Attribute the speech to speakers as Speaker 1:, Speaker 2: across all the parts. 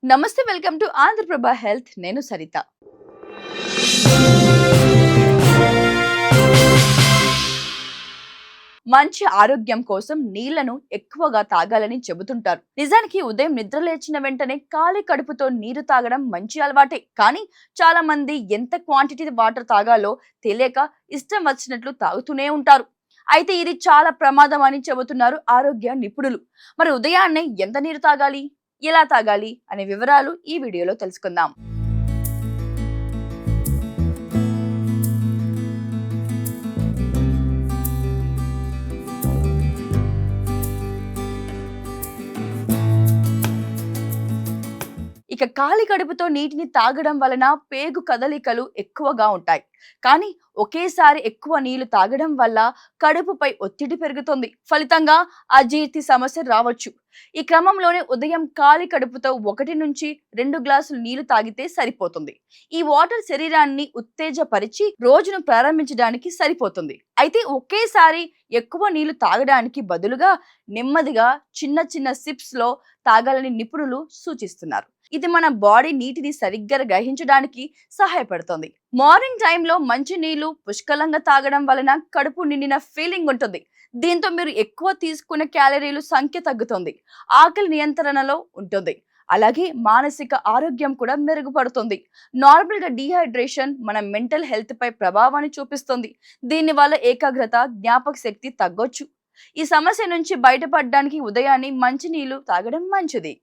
Speaker 1: నమస్తే, welcome to Andhraprabha health. నేను సరిత. మంచి ఆరోగ్యం కోసం నీళ్లను ఎక్కువగా తాగాలని చెబుతుంటారు. నిజానికి ఉదయం నిద్ర లేచిన వెంటనే ఖాళీ కడుపుతో నీరు తాగడం మంచి అలవాటే. కానీ చాలా మంది ఎంత క్వాంటిటీ వాటర్ తాగాలో తెలియక ఇష్టం వచ్చినట్లు తాగుతూనే ఉంటారు. అయితే ఇది చాలా ప్రమాదం అని చెబుతున్నారు ఆరోగ్య నిపుణులు. మరి ఉదయాన్నే ఎంత నీరు తాగాలి, ఎలా తాగాలి అనే వివరాలు ఈ వీడియోలో తెలుసుకుందాం. ఇక ఖాళీ కడుపుతో నీటిని తాగడం వలన పేగు కదలికలు ఎక్కువగా ఉంటాయి. కానీ ఒకేసారి ఎక్కువ నీళ్లు తాగడం వల్ల కడుపుపై ఒత్తిడి పెరుగుతుంది. ఫలితంగా అజీర్తి సమస్య రావచ్చు. ఈ క్రమంలోనే ఉదయం ఖాళీ కడుపుతో 1 నుంచి 2 గ్లాసులు నీళ్లు తాగితే సరిపోతుంది. ఈ వాటర్ శరీరాన్ని ఉత్తేజపరిచి రోజును ప్రారంభించడానికి సరిపోతుంది. అయితే ఒకేసారి ఎక్కువ నీళ్లు తాగడానికి బదులుగా నెమ్మదిగా చిన్న చిన్న సిప్స్ లో తాగాలని నిపుణులు సూచిస్తున్నారు. ఇది మన బాడీ నీటిని సరిగ్గా గ్రహించడానికి సహాయపడుతుంది. మార్నింగ్ టైంలో మంచి నీళ్లు పుష్కలంగా తాగడం వలన కడుపు నిండిన ఫీలింగ్ ఉంటుంది. దీంతో మీరు ఎక్కువ తీసుకునే క్యాలరీలు సంఖ్య తగ్గుతుంది. ఆకలి నియంత్రణలో ఉంటుంది. అలాగే మానసిక ఆరోగ్యం కూడా మెరుగుపడుతుంది. నార్మల్ గా డీహైడ్రేషన్ మన మెంటల్ హెల్త్ పై ప్రభావాన్ని చూపిస్తుంది. దీనివల్ల ఏకాగ్రత, జ్ఞాపక శక్తి తగ్గొచ్చు. ఈ సమస్య నుంచి బయటపడడానికి ఉదయాన్నే మంచి నీళ్లు తాగడం మంచిది.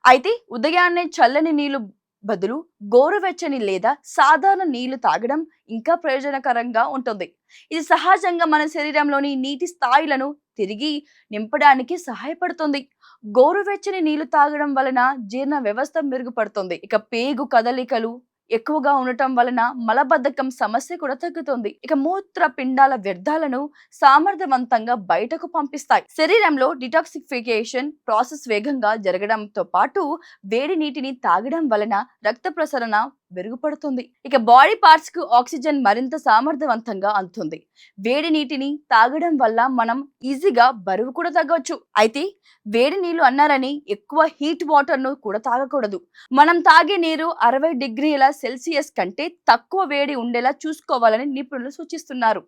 Speaker 1: అయితే ఉదయాన్నే చల్లని నీళ్లు బదులు గోరువెచ్చని లేదా సాధారణ నీళ్లు తాగడం ఇంకా ప్రయోజనకరంగా ఉంటుంది. ఇది సహజంగా మన శరీరంలోని నీటి స్థాయిలను తిరిగి నింపడానికి సహాయపడుతుంది. గోరువెచ్చని నీళ్లు తాగడం వలన జీర్ణ వ్యవస్థ మెరుగుపడుతుంది. ఇక పేగు కదలికలు ఎక్కువగా ఉండటం వలన మలబద్ధకం సమస్య కూడా తగ్గుతుంది. ఇక మూత్ర పిండాల వ్యర్థాలను సామర్థ్యవంతంగా బయటకు పంపిస్తాయి. శరీరంలో డిటాక్సిఫికేషన్ ప్రాసెస్ వేగంగా జరగడంతో పాటు వేడి నీటిని తాగడం వలన రక్త ప్రసరణ మెరుగుపడుతుంది. ఇక బాడీ పార్ట్స్ కు ఆక్సిజన్ మరింత సామర్థ్యవంతంగా అందుతుంది. వేడి నీటిని తాగడం వల్ల మనం ఈజీగా బరువు కూడా తగ్గవచ్చు. అయితే వేడి నీళ్లు అన్నారని ఎక్కువ హీట్ వాటర్ ను కూడా తాగకూడదు. మనం తాగే నీరు 60 డిగ్రీల సెల్సియస్ కంటే తక్కువ వేడి ఉండేలా చూసుకోవాలని నిపుణులు సూచిస్తున్నారు.